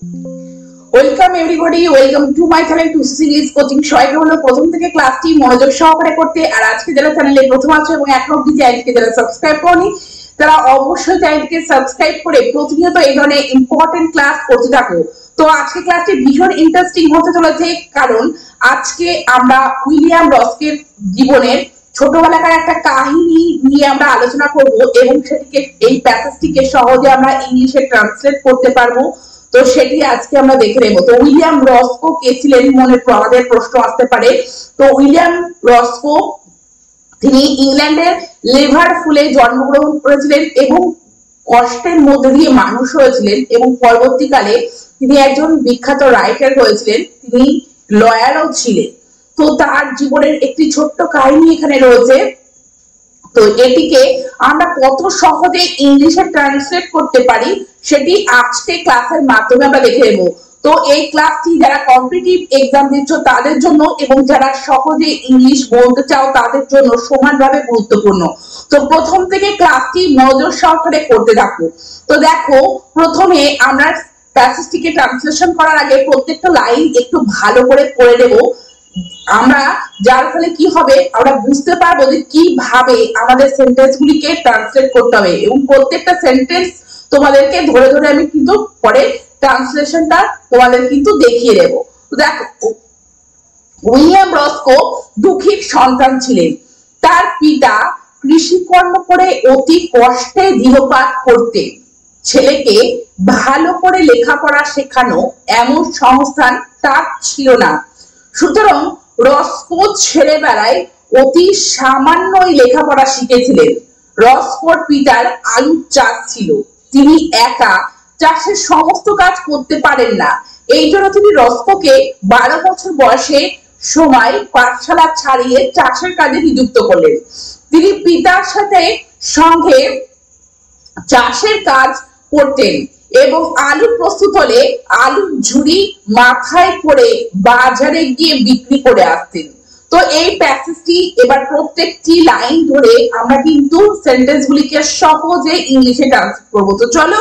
Welcome everybody, welcome to my channel to series coaching. সবাইকে হলো প্রথম থেকে ক্লাসটি মনোযোগ সহকারে করতে। আর আজকে যারা চ্যানেলে প্রথম আছো এবং এখনো অবধি চ্যানেলটিকে যারা সাবস্ক্রাইব করনি তারা অবশ্যই চ্যানেলটিকে সাবস্ক্রাইব করে প্রতিনিয়ত এই ধরনের ইম্পর্টেন্ট ক্লাস করতে থাকো। তো আজকে ক্লাসটি ভীষণ ইন্টারেস্টিং হতে চলেছে, কারণ আজকে আমরা উইলিয়াম রস্কের জীবনের ছোটবেলাকার একটা কাহিনী নিয়ে আমরা আলোচনা করব এবং সেটিকে এই প্যাসেজটিকে সহজে আমরা ইংলিশে ট্রান্সলেট করতে পারবো। তো সেটি আজকে আমরা দেখে নেব। তো উইলিয়াম রস্কো কে ছিলেন, মনে আমাদের প্রশ্ন আসতে পারে। তো উইলিয়াম রস্কো তিনি ইংল্যান্ডের লিভারপুলে জন্মগ্রহণ করেছিলেন এবং কষ্টের মধ্যে দিয়ে মানুষ হয়েছিলেন এবং পরবর্তীকালে তিনি একজন বিখ্যাত রাইটার হয়েছিলেন, তিনি লয়ারও ছিলেন। তো তার জীবনের একটি ছোট্ট কাহিনী এখানে রয়েছে। তো এটিকে আমরা কত সহজে ইংলিশে ট্রান্সলেট করতে পারি সেটি আজকে ক্লাসের মাধ্যমে আমরা দেখে নেব। তো এই ক্লাসটি যারা কম্পিটিটিভ এক্সাম দিচ্ছ তাদের জন্য এবং যারা সহজে ইংলিশ বলতে চাও তাদের জন্য সমানভাবে গুরুত্বপূর্ণ। তো প্রথম থেকে ক্লাসটি মনোযোগ সহকারে করতে থাকো। তো দেখো, প্রথমে আমরা প্যাসেজটিকে ট্রান্সলেশন করার আগে প্রত্যেকটা লাইন একটু ভালো করে পড়ে নেব আমরা, যার ফলে কি হবে আমরা বুঝতে পারবো যে কিভাবে আমাদের সেন্টেন্স গুলিকে ট্রান্সলেট করতে হবে এবং প্রত্যেকটা সেন্টেন্স তোমাদেরকে ধরে ধরে আমি কিন্তু পরে ট্রান্সলেশনটা তোমাদের কিন্তু দেখিয়ে দেবো। দেখো, উইলিয়াম রস্কো দুঃখীর সন্তান ছিলেন। তার পিতা কৃষিকর্ম করে অতি কষ্টে গৃহপাত করতেন। ছেলেকে ভালো করে লেখাপড়া শেখানো এমন সংস্থান তার ছিল না। সুতরাং রস্কো ছেলেবেলায় অতি সামান্যই লেখাপড়া শিখেছিলেন। রস্কোর পিতার আলুর চাষ ছিল, তিনি একা চাষের সমস্ত কাজ করতে পারেন না। এই জন্য তিনি রস্কোকে 12 বছর বয়সে সময় পাঠশালা ছাড়িয়ে চাষের কাজে নিযুক্ত করলেন। তিনি পিতার সাথে সঙ্গে চাষের কাজ করতেন এবং আলু প্রস্তুত হলে আলুর ঝুড়ি মাথায় করে বাজারে গিয়ে বিক্রি করে আসতেন। তো এই প্যাসেজটি এবার প্রত্যেকটি লাইন ধরে আমরা কিন্তু সেন্টেন্স গুলিকে সহজে ইংলিশে ট্রান্সলেট করব। তো চলো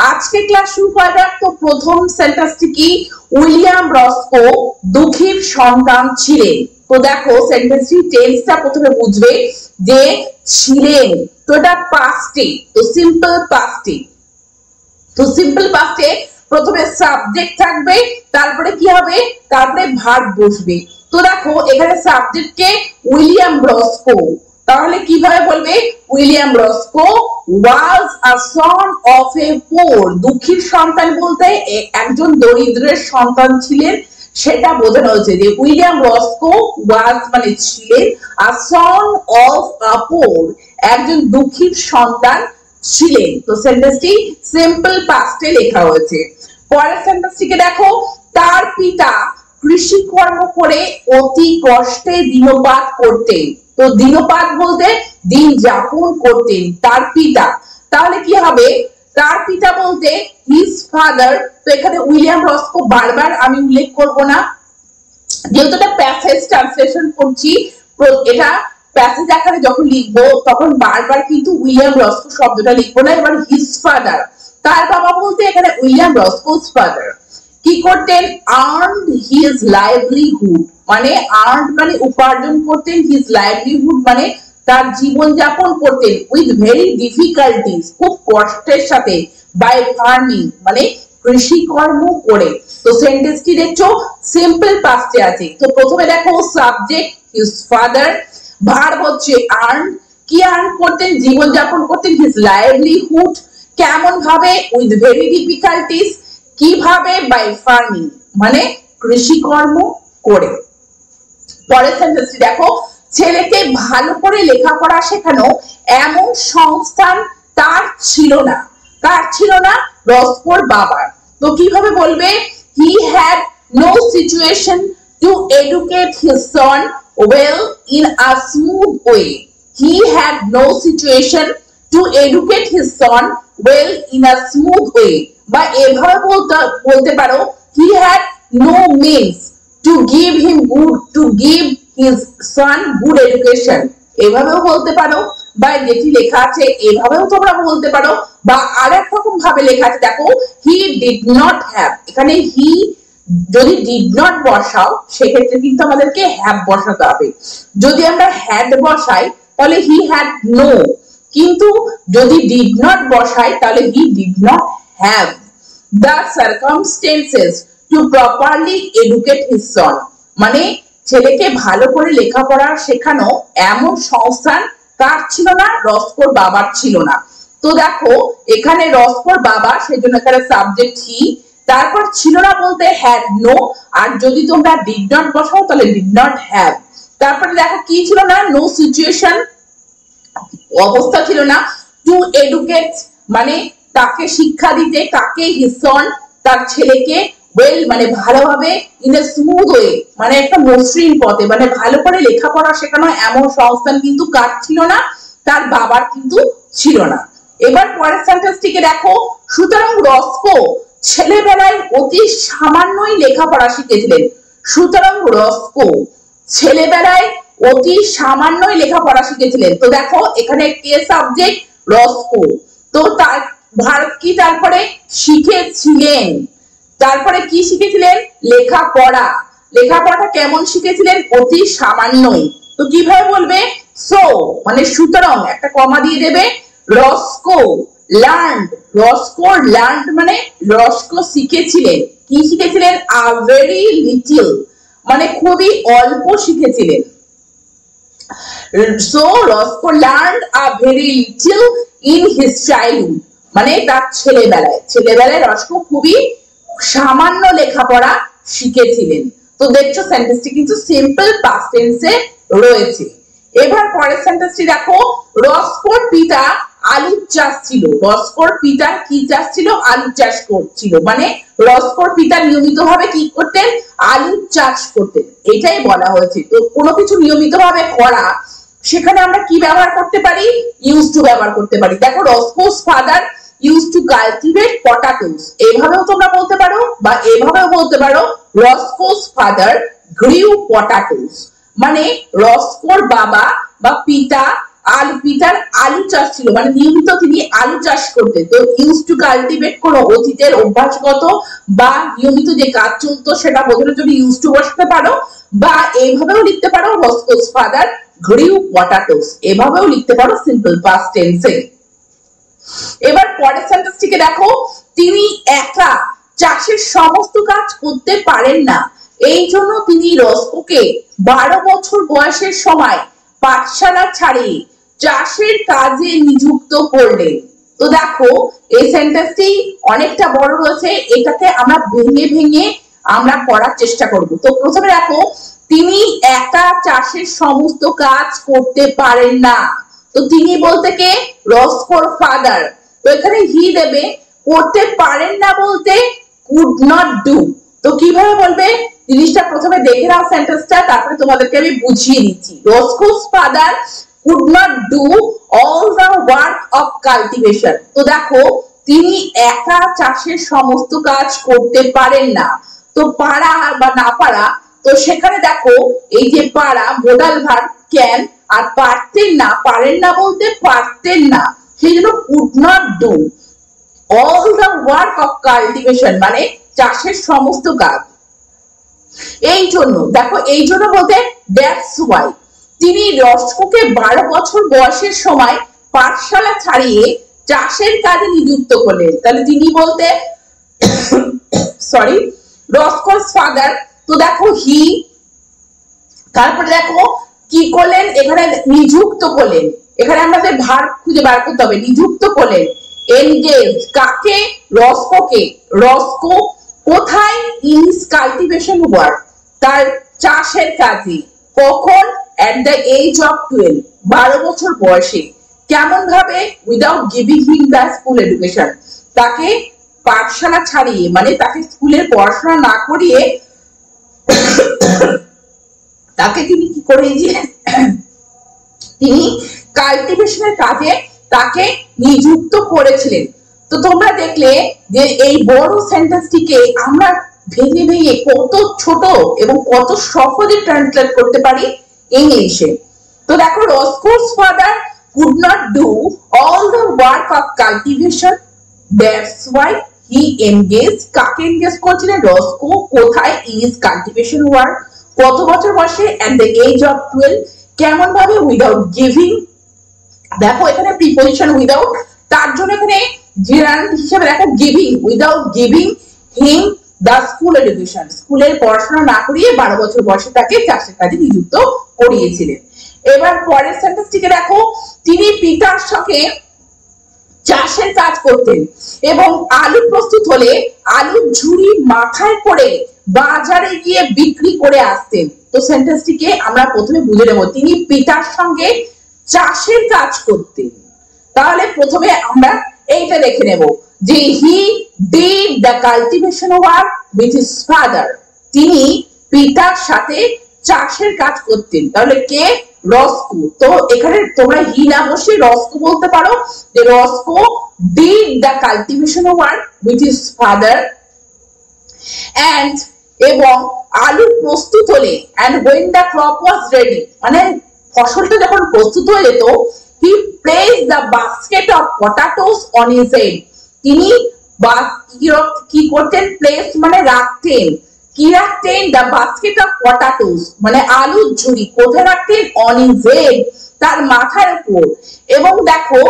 আজকে ক্লাস শুরু করা যাক। তো প্রথম সেন্টেন্সটি কি, উইলিয়াম রস্কো দুঃখীর সন্তান ছিলেন। তো দেখো সেন্টেন্সটি টেন্সটা প্রথমে বুঝবে যে ছিলেন, তো এটা পাস্টে, তো সিম্পল পাস্টে। তো সিম্পল পাস্টে প্রথমে সাবজেক্ট থাকবে, তারপরে কি হবে, তারপরে ভার্ব বসবে। তো দেখো এখানে সাবজেক্টে উইলিয়াম রস্কো, তাহলে কিভাবে বলবে, William রস্কো was a son of এ পোর। দুঃখীর সন্তান বলতে একজন দরিদ্রের সন্তান ছিলেন, সেটা বোঝানো হয়েছে যে উইলিয়াম রস্কো ওয়াজ মানে ছিলেন, আ সন অফ আ পোর একজন দুঃখীর সন্তান ছিলেন। তো সেন্টেন্সটি সিম্পল পাস্টে লেখা হয়েছে। পরের সেন্টেন্সটিকে দেখো, তার পিতা কৃষিকর্ম করে অতি কষ্টে দিনপাত করতেন। তো দিনপাত বলতে দিন যাপন করতেন তার পিতা, তাহলে কি হবে, তার পিতা বলতে হিজ ফাদার। তো এখানে উইলিয়াম রস্কো বারবার আমি উল্লেখ করব না, যেহেতু এটা প্যাসেজ ট্রান্সলেশন করছি, এটা প্যাসেজ আকারে যখন লিখবো তখন বারবার কিন্তু উইলিয়াম রস্কো শব্দটা লিখবো না। এবার হিজ ফাদার, তার বাবা বলতে এখানে উইলিয়াম রস্কোস ফাদার কি করতেন, আর্নড হিজ লাইভলিহুড, মানে আর্নড মানে উপার্জন করতেন, হিজ লাইভলিহুড মানে তার জীবন যাপন করতেন, উইথ ভেরি ডিফিকাল্টিজ খুব কষ্টের সাথে, বাই ফার্মিং মানে কৃষিকর্ম করে। তো সেন্টেন্সটি দেখছো সিম্পল পাস্টে আছে। তো প্রথমে দেখো সাবজেক্ট হিজ ফাদার, ভার্ব হচ্ছে আর্ন, কি আর্ন করতেন, জীবন যাপন করতেন, হিজ লাইভলিহুড কেমন ভাবে, উইথ ভেরি ডিফিকাল্টিজ কিভাবে, বাই ফার্মিং মানে কৃষিকর্ম করে। পরের সেন্টেন্সটি দেখো, ছেলেকে ভালো করে লেখাপড়া শেখানো এমন সংস্থান তার ছিল না। কার ছিল না, রস্কোর বাবার। তো কিভাবে বলবে, he had no situation to educate his son well in a smooth way. He had no situation to educate his son well in a smooth way. বা এভাবে বলতে পারো, he had no means to give him his son good education. এভাবেও বলতে পারো, বা যেটি লেখা আছে এভাবেও তোমরা বলতে পারো, বা আরেক রকম ভাবে লেখা আছে, দেখো হি ডিড নট হ্যাভ, এখানে হি যদি ডিড নট বসাও সেক্ষেত্রে কিন্তু আমাদেরকে হ্যাভ বসাতে হবে। যদি আমরা হ্যাড বসাই তাহলে হি হ্যাড নো, কিন্তু যদি ডিড নট বসাই তাহলে he did not have the circumstances to properly educate his son, মানে ছেলেকে ভালো করে লেখাপড়া শেখানো এমন সংস্থান কার ছিল না? রস্কোর বাবার ছিল না। তো দেখো এখানে রস্কোর বাবা, সেজন্য এখানে সাবজেক্ট হি, তারপর ছিল না বলতে হ্যাড নো, আর যদি তোমরা ডিড নট বসাও তাহলে ডিড নট হ্যাভ। তারপরে দেখো কি ছিল না? নো সিচুয়েশন, অবস্থা ছিল না। টু এডুকেট মানে তাকে শিক্ষা দিতে, কাকে? হিজ সন, তার ছেলেকে, ওয়েল মানে ভালোভাবে, ইন এ স্মুথ ওয়ে মানে একটা মসৃণ পথে, মানে ভালো করে লেখাপড়া শেখানো এমন সংস্থান কিন্তু কার ছিল না? তার বাবার কিন্তু ছিল না। এবার পরের সেন্টেন্সটিকে দেখো, সুতরাং রস্কো ছেলেবেলায় অতি সামান্যই লেখাপড়া শিখেছিলেন। সুতরাং রস্কো ছেলেবেলায় অতি সামান্যই লেখাপড়া শিখেছিলেন। তো দেখো এখানে কে সাবজেক্ট? রস্কো। তো তার ভারত কি তারপরে শিখেছিলেন, তারপরে কি শিখেছিলেন? লেখাপড়া। লেখাপড়াটা কেমন শিখেছিলেন? অতি সামান্যই। তো কিভাবে বলবে? সো মানে সুতরাং একটা কমা দিয়ে দেবে, রস্কো লার্নড, রস্কো লার্নড মানে রস্কো শিখেছিলেন, কি শিখেছিলেন? আ ভেরি লিটল মানে খুবই অল্প শিখেছিলেন। So Roscoe learned a very little in his childhood, মানে তার ছেলেবেলায়, ছেলেবেলায় রস্কো খুবই সামান্য লেখাপড়া শিখেছিলেন। তো দেখছো সেন্টেন্সটি কিন্তু সিম্পল পাস্ট টেন্সে রয়েছে। এবার পরের সেন্টেন্সটি দেখো, রস্কোর পিতা আলু চাষ ছিল। রস্কোর পিতার কি চাষ ছিল? আলু চাষ করছিল, মানে রস্কোর পিতা নিয়মিতভাবে কি করতেন? আলু চাষ করতেন, এটাই বলা হয়েছে। তো কোনো কিছু নিয়মিতভাবে করা, সেখানে আমরা কি ব্যবহার করতে পারি? ইউজ টু ব্যবহার করতে পারি। দেখো Roscoe's father use to cultivate potatoes, এভাবেও তোমরা বলতে পারো, বা এভাবেও বলতে পারো রস্কোস ফাদার গ্রিউ পটাটোস, মানে রস্কোর বাবা বা পিতা, পিতার আলু চাষ ছিল, মানে নিয়মিত তিনি আলু চাষ করতেন। তো ইউজ টু কালটিভেট কোনো অতীতের অভ্যাসগত বা নিয়মিত যে কাজ চলতো সেটা বোঝানোর জন্য ইউজ টু বসাতে পারো, বা এইভাবেও লিখতে পারো রস্কোস ফাদার গ্রিউ পটাটোস, এভাবেও লিখতে পারো সিম্পল পাস্ট টেন্সে। এবার পরের সেন্টেন্সটিকে দেখো, তিনি একা চাষের সমস্ত কাজ করতে পারেন না, এই জন্য তিনি রস্কোকে 12 বছর বয়সের সময় পাঠশালা ছাড়িয়ে চাষের কাজে নিযুক্ত করলেন। তো দেখো এই সেন্টেন্সটি অনেকটা বড় রয়েছে, এটাকে আমরা ভেঙে ভেঙে আমরা পড়ার চেষ্টা করব। তো প্রথমে দেখো, তিনি একা চাষের সমস্ত কাজ করতে পারেন না। তো তিনি বলতে কে? রস্কোর ফাদার। তো এখানে হি দেবে, করতে পারেন না বলতে কুড নট ডু। তো কিভাবে বলবে জিনিসটা প্রথমে দেখে নাও সেন্টেন্সটা, তারপরে তোমাদেরকে আমি বুঝিয়ে দিচ্ছি। Roscoe's father could not do all the work of cultivation. তো দেখো তিনি একা চাষের সমস্ত কাজ করতে পারেন না। তো পারা বা না পারা, তো সেখানে দেখো এই যে পারা মোডাল ভার্ব ক্যান, আর পারতেন না, পারেন না বলতে পারতেন না, সেই জন্য could not do all the work of cultivation মানে চাষের সমস্ত কাজ। এই জন্য দেখো, এই জন্য বলতে দ্যাটস ওয়াই তিনি রস্কোকে 12 বছর বয়সের সময় পাঠশালা ছাড়িয়ে চাষের কাজে নিযুক্ত করলেন। তাহলে তিনি বলতে সরি রস্কোস ফাদার। তো দেখো হি, তারপরে দেখো কি করলেন? এখানে নিযুক্ত করলেন, এখানে আমাদের ভার্ব খুঁজে বার করতে হবে। নিযুক্ত করলেন, এনগেজ কাকে? রস্কোকে। রস্কো কোথায়? ইন হিজ কাল্টিভেশন ওয়ার্ক, তার চাষের কাজে। কখন? at the age of 12, 12 বছর বয়সে। কেমন ভাবে? Without giving him the school education, তাকে পাঠশালা ছাড়িয়ে মানে তাকে স্কুলের পড়াশোনা না করিয়ে তাকে তিনি কি করে, যে তিনি কাল্টিভেশনের কাজে তাকে নিযুক্ত করেছিলেন। তো তোমরা দেখলে যে এই বড় সেন্টেন্সটিকে আমরা ভেঙে ভেঙে কত ছোট এবং কত সহজে ট্রান্সলেট করতে পারি ইংলিশে। তো দেখো Roscoe's father could not do all the work of cultivation. That's why he engaged. কাকে এনগেজ করছিলেন? রস্কো। কোথায়? in his cultivation work. কত বছর বয়সে? at the age of 12. কেমন ভাবে? without giving. দেখো এখানে প্রিপজিশন উইদাউট, তার জন্য এখানে জেরান্ড হিসেবে দেখো গিভিং, উইদাউট গিভিং হিম দা স্কুল এডুকেশন, স্কুলের পড়াশোনা না করিয়ে 12 বছর বয়সে তাকে চাষের কাজে নিযুক্ত করিয়েছিলেন। এবার পরের সেন্টেন্সটিকে দেখো, তিনি পিতার সঙ্গে চাষের কাজ করতেন এবং আলু প্রস্তুত হলে আলুর ঝুড়ি মাথায় করে বাজারে গিয়ে বিক্রি করে আসতেন। তো সেন্টেন্সটিকে আমরা প্রথমে বুঝে নেব, তিনি পিতার সঙ্গে চাষের কাজ করতেন। তাহলে প্রথমে আমরা এইটা দেখে নেব যে he did the cultivation work with his father, তিনি পিতার সাথে চাষের কাজ করতেন। তাহলে কে? রস্কো। তো এখানে তোমরা হি না বসে রস্কো বলতে পারো, যে Roscoe did the cultivation work with his father and, এবং আলু প্রস্তুত হলে and when the crop was ready, মানে ফসলটা যখন প্রস্তুত হয়ে যেত, he placed the basket of potatoes on his head, তিনি কি করতেন? প্লেস মানে রাখতেন। কি রাখতেন? the basket of potatoes মানে আলুর ঝুড়ি কোথায় রাখতেন? on his head, তার মাথার উপর। এবং দেখো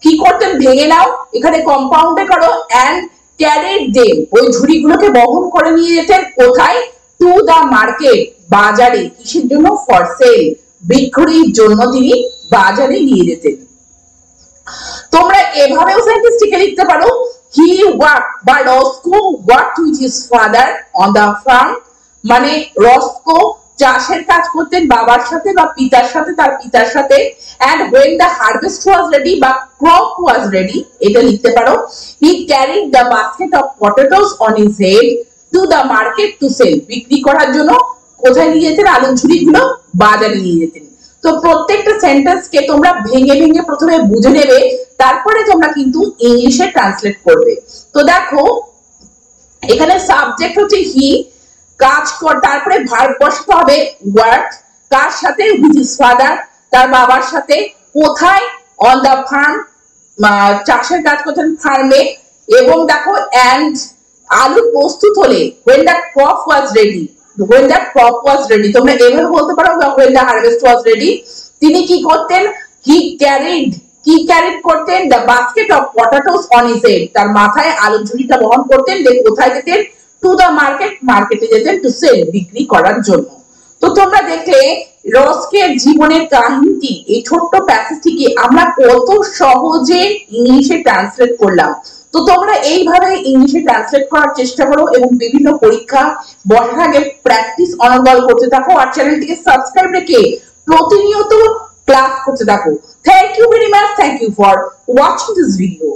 কি করতেন? ভেঙে নাও, এখানে কম্পাউন্ডে করো, and carried them, ওই ঝুড়িগুলোকে বহন করে নিয়ে যেতেন কোথায়? to the market, বাজারে। কিসের জন্য? for sale, বিক্রির জন্য তিনি বাজারে নিয়ে যেতেন। তোমরা এভাবেও সেন্টেন্সটিকে লিখতে পারো, he worked বা রস্কো worked with his father on the farm, মানে রস্কো চাষের কাজ করতেন বাবার সাথে বা পিতার সাথে, তার পিতার সাথে। and when the harvest was ready বা crop was ready, এটা লিখতে পারো, he carried the basket of potatoes on his head to the market to sell, বিক্রি করার জন্য কোথায় নিয়ে যেতেন? আলুর ঝুড়িগুলো বাজারে নিয়ে যেতেন। তো প্রত্যেকটা সেন্টেন্সকে তোমরা ভেঙে ভেঙে প্রথমে বুঝে নেবে, তারপরে তোমরা কিন্তু ইংলিশে ট্রান্সলেট করবে। তো দেখো এখানে সাবজেক্ট হচ্ছে হি, কাজ কর, তারপরে ভার্ব বসাতে হবে ওয়ার্ক, কার সাথে? উইথ হিজ ফাদার, তার বাবার সাথে। কোথায়? অন দা ফার্ম, চাষের কাজ করতেন ফার্মে। এবং দেখো এন্ড আলু প্রস্তুত হলে when the crop was ready, when the crop was ready, তোমরা এভাবে বলতে পারো when the harvest was ready, তিনি কি করতেন? he carried, কি ক্যারিড করতেন? the basket of potatoes on his head, তার মাথায় আলুর ঝুড়িটা বহন করতেন। কোথায় যেতেন? to the market, মার্কেটে যেতেন to sell, বিক্রি করার জন্য। তো তোমরা দেখলে রস্কের জীবনের কাহিনীটি, এই ছোট্ট প্যাসেজটিকে আমরা কত সহজে ইংলিশে ট্রান্সলেট করলাম। তো তোমরা এইভাবে ইংলিশে ট্রান্সলেট করার চেষ্টা করো এবং বিভিন্ন পরীক্ষা বসার আগে প্র্যাকটিস অনর্গল করতে থাকো, আর চ্যানেলটিকে সাবস্ক্রাইব রেখে প্রতিনিয়ত ক্লাস করতে থাকো। Thank you very much, thank you for watching this video.